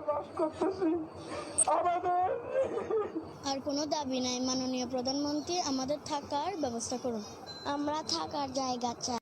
বাস করতেছি। আমাদের আর কোনো দাবি নাই, মাননীয় প্রধানমন্ত্রী আমাদের থাকার ব্যবস্থা করুন। আমরা থাকার জায়গা চাই।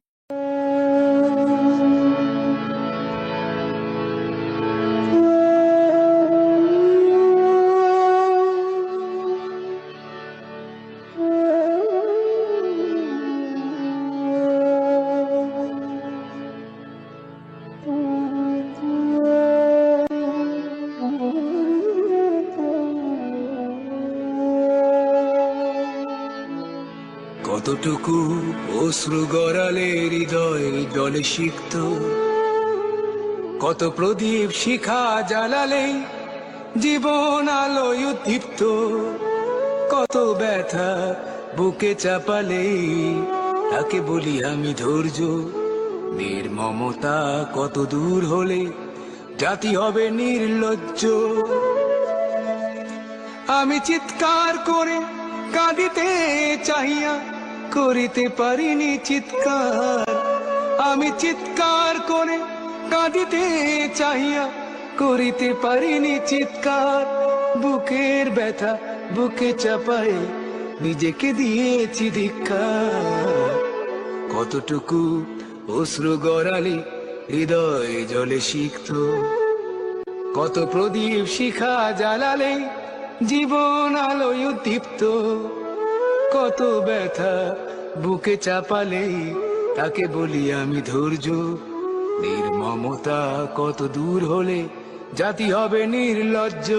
কতটুকু অশ্রু গড়ালে হৃদয় জলে সিক্ত, কত প্রদীপ শিখা জ্বালালে জীবন আলোয় উদ্দীপ্ত, কত ব্যথা বুকে চাপালে তাকে বলি আমি ধৈর্য। নির্মমতা কত দূর হলে জাতি হবে নির্লজ্জ। আমি চিৎকার করে কাঁদিতে চাহিয়া করিতে পারিনি চিৎকার। আমি চিৎকার করে কাঁদিতে চাহিয়া করিতে পারিনি চিৎকার। বুকের ব্যথা বুকে চাপায় নিজেকে দিয়েছি ধিক্কার। কতটুকু অশ্রু গড়ালে হৃদয় জলে সিক্ত, কত প্রদীপ শিখা জ্বালালে জীবন আলোয় উদ্দীপ্ত, কত ব্যথা বুকে চাপালে তাকে বলি আমি ধৈর্য। নির্মমতা কত দূর হলে জাতি হবে নির্লজ্জ।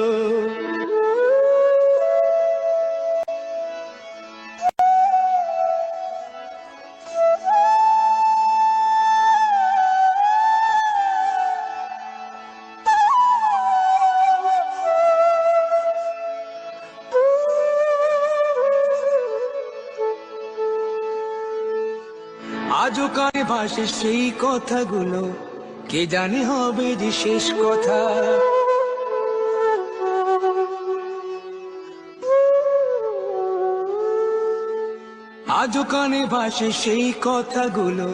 আজও কানে ভাসে সেই কথাগুলো, কে জানে হবে যে শেষ কথা। আজও কানে ভাসে সেই কথাগুলো,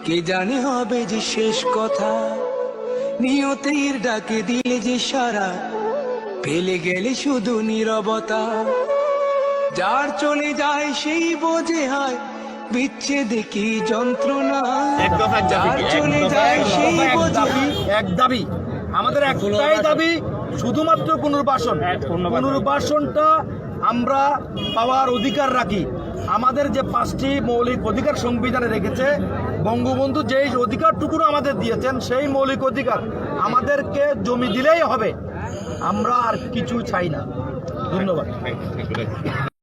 কে জানে হবে যে শেষ কথা। নিয়তির ডাকে দিলে যে সারা, ফেলে গেলে শুধু নীরবতা। যার চলে যায় সেই বোঝে হয় বিচ্ছেদে কি যন্ত্রণা। যার চলে যায় সেই বোঝে। এক দাবি, আমাদের একটাই দাবি, শুধুমাত্র পুনর্বাসন। পুনর্বাসনটা আমরা পাওয়ার অধিকার রাখি। আমাদের যে 5টি মৌলিক অধিকার সংবিধানে রেখেছে, বঙ্গবন্ধু যেই অধিকারটুকু আমাদের দিয়েছেন সেই মৌলিক অধিকার আমাদেরকে জমি দিলেই হবে। আমরা আর কিছু চাই না। ধন্যবাদ।